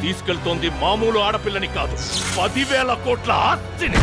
తీసుకెళ్తోంది మామూలు ఆడపిల్లని కాదు, 10,000 కోట్ల ఆస్తిని.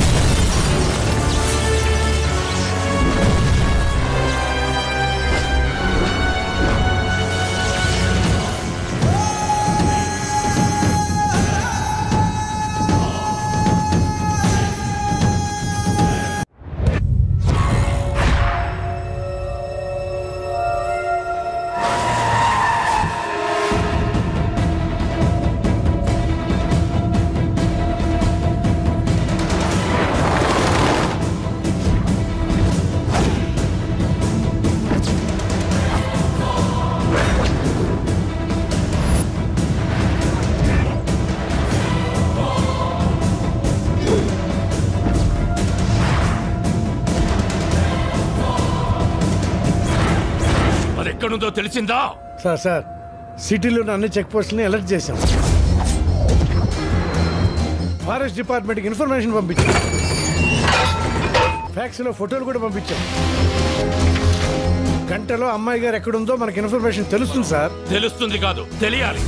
ఎక్కడుందో తెలిసిందా? సార్ సిటీలోని అన్ని చెక్ పోస్టులని అలర్ట్ చేశాం. ఫారెస్ట్ డిపార్ట్మెంట్కి ఇన్ఫర్మేషన్ పంపించాం. ఫ్యాక్స్లో ఫోటోలు కూడా పంపించాం. గంటలో అమ్మాయి గారు ఎక్కడుందో మనకి ఇన్ఫర్మేషన్ తెలుస్తుంది సార్. తెలుస్తుంది కాదు, తెలియాలి.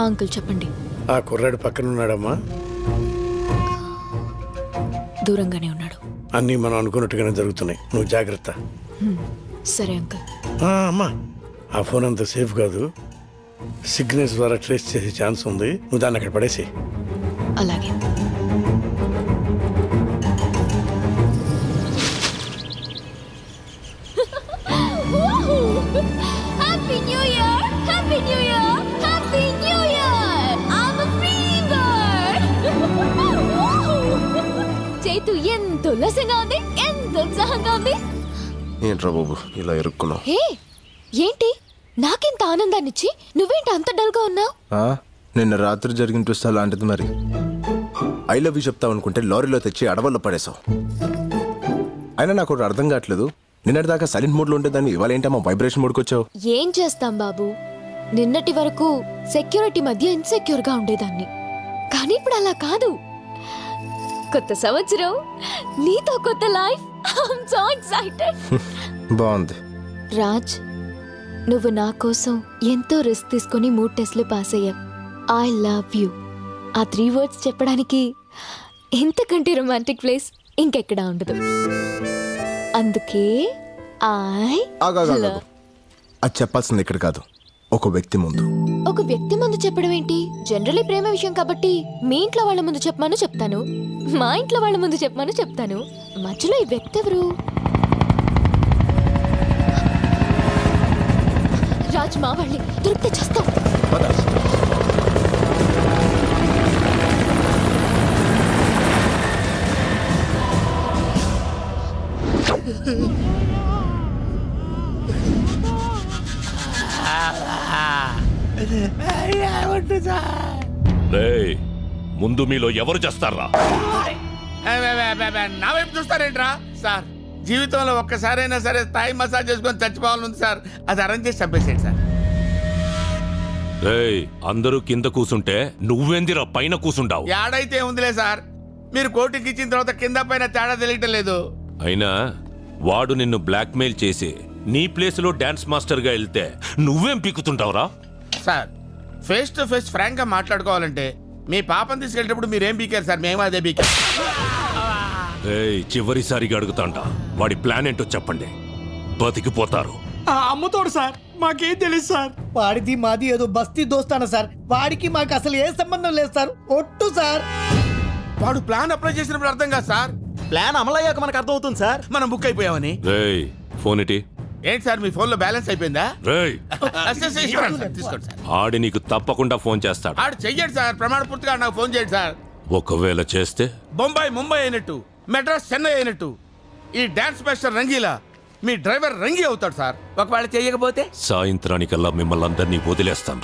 అంకుల్ చెప్పండి. ఆ కుర్రాడు పక్కన ఉన్నాడమ్మా? దూరంగానే ఉన్నాడు. అన్నీ మనం అనుకున్నట్టుగానే జరుగుతున్నాయి, నువ్వు జాగ్రత్త. సరే అంకుల్. అమ్మా, ఆ ఫోన్ అంత సేఫ్ కాదు, సిగ్నల్స్ ద్వారా ట్రేస్ చేసే ఛాన్స్ ఉంది, నువ్వు దాన్ని అక్కడ పడేసి. అలాగే. చైతు ఎంత ఉల్లాసంగా ఉంది, ఎంత ఉత్సాహంగా ఉంది. ఏంట్రా బాబు ఇలా ఇరుక్కున్నావు? ఏంటి నాకెంత ఆనందాన్నిచ్చి నువ్వేంటి అంత డల్గా ఉన్నావు? నిన్న రాత్రి జరిగిన ట్విస్ట్ అలాంటిది. మరి ఐ లవ్ యూ చెప్తావు అనుకుంటే లారీలో తెచ్చి అడవుల్లో పడేసావు. అయినా నాకు అర్థం కావట్లేదు, నిన్నటి దాకా సైలెంట్ మోడ్ లో ఉంటే దాన్ని ఇవాళ ఏంటమ్మా వైబ్రేషన్ మోడ్కి వచ్చావు? ఏం చేస్తాం బాబు, నిన్నటి వరకు సెక్యూరిటీ మధ్య ఇన్సెక్యూర్ గా ఉండేదాన్ని, కానీ ఇప్పుడు అలా కాదు. కొత్త సంవత్సరం, నీతో కొత్త లైఫ్. I'm so excited. బాగుంది. రాజ్, నువ్వు నా కోసం ఎంతో రిస్క్ తీసుకుని 3 టెస్ట్లు పాస్ అయ్యావు. I love you. ఆ 3 words చెప్పడానికి ఇంతకంటే రొమాంటిక్ ప్లేస్ ఇంకెక్కడా ఉండదు. అందుకే అది చెప్పాల్సింది ఇక్కడ కాదు, ఒక వ్యక్తి ముందు. ఒక వ్యక్తి ముందు చెప్పడం ఏంటి? జనరలీ ప్రేమ విషయం కాబట్టి మీ ఇంట్లో వాళ్ళ ముందు చెప్పమని చెప్తాను, మా ఇంట్లో వాళ్ళ ముందు చెప్పమని చెప్తాను. మధ్యలో ఈ వ్యక్తి ఎవరు? రాజ్, మా వాళ్ళే దొరికితే చేస్తాం. ముందు మీలో ఎవరు చేస్తారా? నా వైపు చూస్తారేంట్రా సార్? జీవితంలో ఒక్కసారైనా సరే థాయ్ మసాజ్ చేసుకొని చచ్చిపోవాలని సార్. అది అరేంజ్ చేసి చంపేసేయండి సార్. అందరూ కింద కూసుంటే నువ్వేందిరా పైన కూసుంటావు? ఏడైతే ఉందిలే సార్, మీరు కోటికి ఇచ్చిన తర్వాత కింద పైన తేడా తెలియటం లేదు. అయినా వాడు నిన్ను బ్లాక్మెయిల్ చేసి నీ ప్లేస్ లో డాన్స్ మాస్టర్ గా వెళ్తే నువ్వేం పీకుతుంటావురా? Sir, face to face frank గా మాట్లాడుకోవాలంటే మీ పాపని తీసుకెళ్ళేటప్పుడు మీరేం పీకారు సార్? మేము అదే పీకారు. చివరిసారిగా అడుగుతాంట, వాడి ప్లాన్ ఏంటో చెప్పండి, బతికిపోతారు. అమ్ముతోడు సార్, మాకేం తెలియదు సార్. వాడిది మాది ఏదో బస్తీ దోస్తాన సార్, వాడికి మాకు అసలు ఏ సంబంధం లేదు సార్. ఒట్టు సార్. వాడు ప్లాన్ అప్లై చేసినప్పుడు అర్థం కాదు సార్. ప్లాన్ అమలయ్యాక మనకు అర్థం అవుతుంది సార్. మనం బుక్ అయిపోయామని. ఫోన్ ఇటీ. ఏంటి సార్, మీ ఫోన్ లో బ్యాలెన్స్ అయిపోయిందా? తీసుకోండి సార్. ఆడి నీకు తప్పకుండా ఫోన్ చేస్తాడు. ఆడు చెయ్యండి సార్, ప్రమాణ పూర్తిగా నాకు ఫోన్ చేయండి సార్. ఒకవేళ చేస్తే బొంబాయి ముంబై అయినట్టు, మెడ్రాస్ చెన్నై అయినట్టు ఈ డాన్స్ మాస్టర్ రంగీలా మీ డ్రైవర్ రంగి అవుతాడు సార్. ఒకవేళ చేయకపోతే సాయంత్రానికల్లా మిమ్మల్ని అందరినీ వదిలేస్తాను.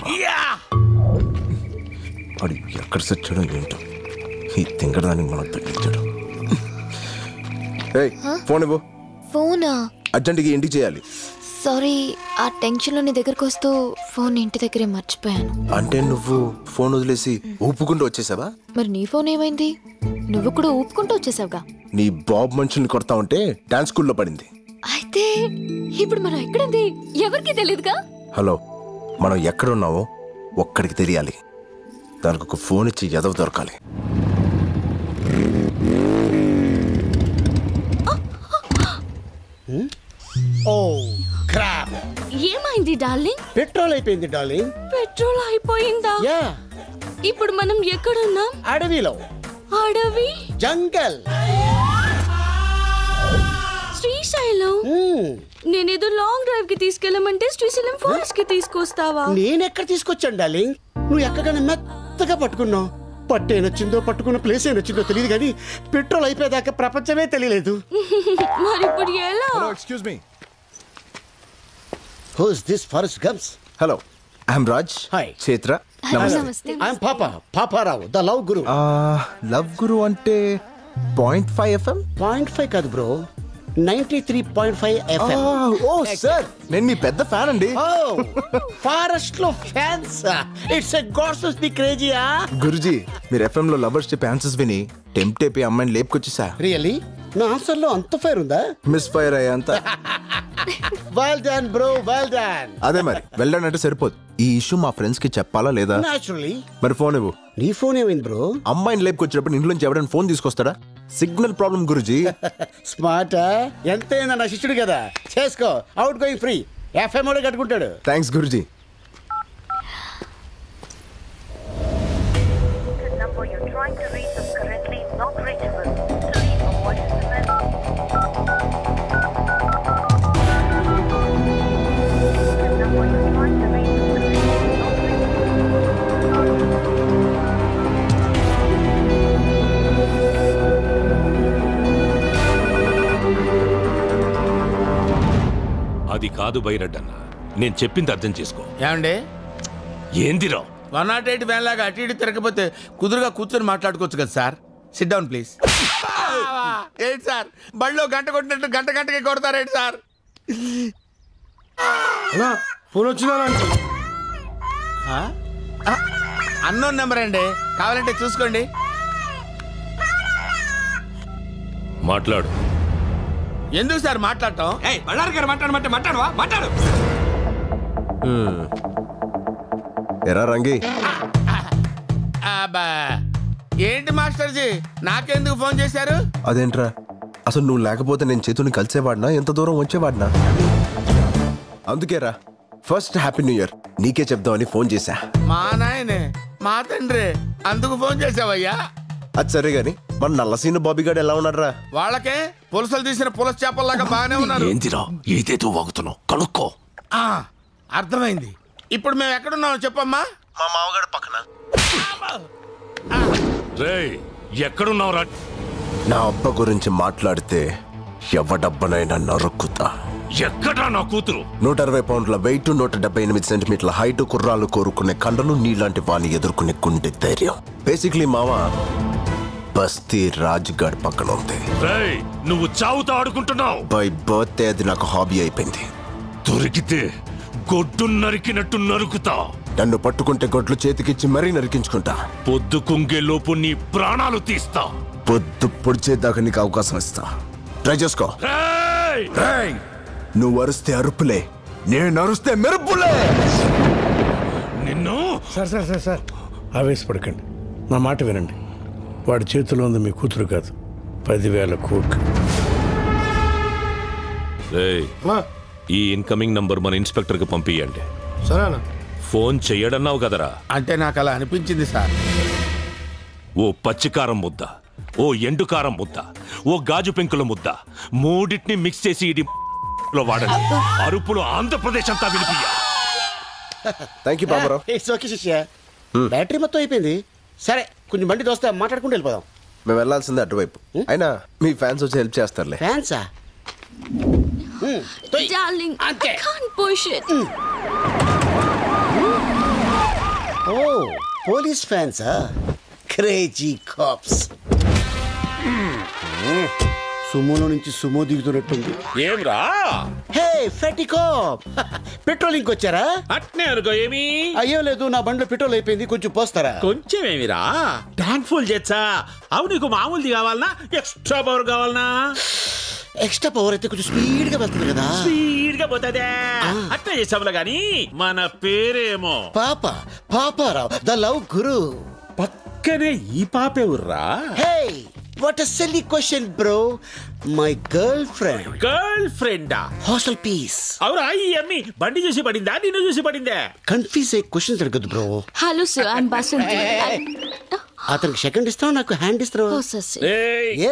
ఎక్కడ సచ్చాడో ఏంటో ఈ తింగడానికి మనం తగ్గించాడు. ఫోన్ ఇవ్వు. ఫోనా? అర్జెంట్గా ఇంటికి చేయాలి. సారీ, ఆ టెన్షన్లో నీ దగ్గరకు వస్తూ ఫోన్ ఇంటి దగ్గరే మర్చిపోయాను. అంటే నువ్వు ఫోన్ వదిలేసి ఊపుకుంటూ వచ్చేసావా? మరి నీ ఫోన్ ఏమైంది? నువ్వు కూడా ఊపుకుంటూ వచ్చేసావుగా. నీ బాబ్ మనుషుల్ని కొడతా ఉంటే డాన్స్ స్కూల్లో పడింది. అయితే ఇప్పుడు మనం ఎక్కడుంది ఎవరికి తెలియదుగా. హలో, మనం ఎక్కడున్నావో ఒక్కడికి తెలియాలి. దానికి ఒక ఫోన్ ఇచ్చి ఎదవ దొరకాలి. ఓ క్రాప్. ఏమైంది డార్లింగ్? పెట్రోల్ అయిపోయింది డార్లింగ్. పెట్రోల్ అయిపోయిందా? యా. ఇప్పుడు మనం ఎక్కడున్నాం? అడవిలో. అడవి? జంగల్. శ్రీశైలం. నేనేదో లాంగ్ డ్రైవ్ కి తీసుకెళ్ళమంటే శ్రీశైలం ఫారెస్ట్ కి తీసుకొస్తావా? నేనెక్కడ తీసుకొచ్చాను డార్లింగ్? నువ్వు ఎక్కగానే మెత్తగా పట్టుకున్నావు. పట్టు ఏనొచ్చిందో పట్టుకున్న ప్లేస్ ఏనొచ్చిందో తెలియదు కానీ పెట్రోల్ అయిపోయేదాకా ప్రపంచమే తెలియలేదు. మరి ఇప్పుడు ఎలా? Excuse me. Who's this forest gums? Hello, I'm Raj. Hi. Chaitra. నమస్తే. I'm Paparao the love guru. Love guru అంటే 0.5 FM? 0.5 కాదు బ్రో, 93.5 FM. ఓ సార్, నేను మీ పెద్ద ఫ్యాన్ అండి. ఫారెస్ట్ లో fans. It's a gods the క్రేజీయా. గురుజీ, మీరు FM లో లవర్స్ చెప్పే ఆన్సర్స్ విని టెంప్ట్ అయిపోయి అమ్మాయిని లేపుకొచ్చేసా. రియల్లీ? నా ఆన్సర్ లో అంత ఫైర్ ఉందా? మిస్ ఫైర్ అయ్యా అంత. Well done bro, well done. అదే మరి వెళ్ళానంటే సరిపోదు. ఈ ఇష్యూ మా ఫ్రెండ్స్ కి చెప్పాలా లేదా? నేచురల్లీ. మరి ఫోన్ ఇవ్వు. నీ ఫోన్ ఏమైంది బ్రో? అమ్మాయిని లేపుకొచ్చినప్పుడు ఇంట్లో నుంచి ఎవరైనా ఫోన్ తీసుకొస్తాడా? సిగ్నల్ ప్రాబ్లం గురుజీ. స్మార్ట్. ఎంతైనా నా శిష్యుడు కదా, చేసుకో. Out going free. FM కూడా కట్టుకుంటాడు. థ్యాంక్స్ గురుజీ. The number you're trying to reach is currently not reachable. To leave a voice message. The number you're trying to reach is currently not అది కాదు బైరడ్డన్న, నేను చెప్పింది అర్థం చేసుకో. ఏమండి? ఏందిరా 108 వ్యాన్ లాగా అటు ఇటు తిరగకపోతే కుదురుగా కూర్చొని మాట్లాడుకోవచ్చు కదా సార్. SIT down please. ఏంటి సార్ బళ్ళో గంట కొట్టినట్టు గంటకి కొడతారేంటి సార్? ఫోన్ వచ్చిందా? అన్నోన్ నెంబర్ అండి, కావాలంటే చూసుకోండి. మాట్లాడు. ఎందుకు సార్ మాట్లాడటం? మాట్లాడు. ఎరా రంగి, అబ్బా, ఏంటి మాస్టర్జీ నాకెందుకు ఫోన్ చేశారు? అదేంట్రా, అసలు నువ్వు లేకపోతే నేను చేతుని కలిసేవాడినా, ఎంత దూరం వచ్చేవాడినా? అందుకేరా ఫస్ట్ హ్యాపీ న్యూ ఇయర్ నీకే చెప్దామని ఫోన్ చేశా. మా నాయనే, మా తండ్రి, అందుకు ఫోన్ చేసావయ్యా? అది సరే గాని మన నల్లసీను బాబీగాడు ఎలా ఉన్నారా? వాళ్ళకే పులసలు తీసిన పులస చేపల్లాగా బాగానే ఉన్నారు. ఏందిరా ఏదేదో వాగుతున్నావు, కనుక్కో. అర్థమైంది. ఇప్పుడు మేము ఎక్కడున్నామో చెప్పమ్మా. మా మామగాడు పక్కన. రేయ్ ఎక్కడున్నావురా? నా అబ్బ గురించి మాట్లాడితే ఎవడబ్బనైనా నరుక్కుతా. ఎక్కడా నా కూతురు? 160 పౌండ్ల వెయిట్, 178 సెంటీమీటర్ల హైట్, కుర్రాలు కోరుకునే కండలు, నీలాంటి వాణ్ణి ఎదుర్కొనే గుండె ధైర్యం. బేసిక్లీ మావా బస్తీ రాజ్గాడ్ పక్కన ఉంది. రేయ్ నువ్వు చావుతో ఆడుకుంటున్నావు. బై బర్త్డే అది నాకు హాబీ అయిపోయింది. దొరికితే గొడ్డు నరికినట్టు నరుకుతా. నన్ను పట్టుకుంటే గొడ్లు చేతికిచ్చి మరీ నరికించుకుంటా. పొద్దు కుంగే లోపు నీ ప్రాణాలు తీస్తా. పొద్దు పొడిచేదాకా నీకు అవకాశం ఇస్తా. ట్రై చేసుకో. రేయ్! నువ్వు అరుస్తే అరుపులే, నేను అరుస్తే మెరుపులే. నిన్ను సార్ ఆవేశపడకండి, నా మాట వినండి. వాడి చేతిలో ఉంది మీ కూతురు కాదు, 10,000 కోట్లు. రేయ్ ఈ ఇన్కమింగ్ నంబర్ మన ఇన్స్పెక్టర్ కి పంపియండి. సరేనా? ఫోన్ చెయ్యడన్నావు కదరా? అంటే నాకు అలా అనిపించింది సార్. ఓ పచ్చికారం ముద్ద, ఓ ఎండుకారం ముద్ద, ఓ గాజు పెంకుల ముద్ద, మూడింటిని మిక్స్ చేసి ఇది లో వాడండి. అరుపులు ఆంధ్రప్రదేశ్ అంతా వినిపియ్య. Thank you Baburao. It's okay శిష్య. బ్యాటరీ మొత్తం అయిపోయింది. సరే కొంచెం బండి దోస్తే మాట్లాడుకుంటూ వెళ్ళిపోదాం. మేము వెళ్ళాల్సిందే అటువైపు. అయినా మీ ఫ్యాన్స్ వచ్చి హెల్ప్ చేస్తారులే. ఫ్యాన్సా? Darling, I can't push it. ఓ పోలీస్ ఫ్యాన్సా? Crazy cops. సుమోలో నుంచి సుమో దిగుతున్నట్టుంది. ఏం రా హే ఫెటికో, పెట్రోల్ ఇంకొచ్చారా? అట్నే అనుకో. ఏమి అయ్యో లేదు, నా బండిలో పెట్రోల్ అయిపోయింది, కొంచెం పోస్తారా? కొంచెం ఏమిరా ట్యాంక్ ఫుల్ చేచ్చా. అవు నీకు మామూలుది కావాలనా ఎక్స్ట్రా పవర్ కావాలనా? ఎక్స్ట్రా పవర్ అయితే కొంచెం స్పీడ్ గా వెళ్తుంది కదా. స్పీడ్ గా పోతుందే. అట్లా చేసాములా గాని మన పేరేమో పాపారావు ద లవ్ గురు. పక్కనే ఈ పాపే ఉర్రా. Hey what a silly question bro. My girl friend. Girl ఫ్రెండా? Hostel piece. అవురా ఈ అమ్మి బండి చూసి పడిందా నిన్ను చూసి పడిందే? కన్ఫ్యూజ్ అయ్యే క్వశ్చన్స్ అడగదు bro. Hello sir, I'm Basanti. అతనికి సెకండ్ ఇస్తావు, నాకు హ్యాండ్ ఇస్తావు. ఓ సస్సి.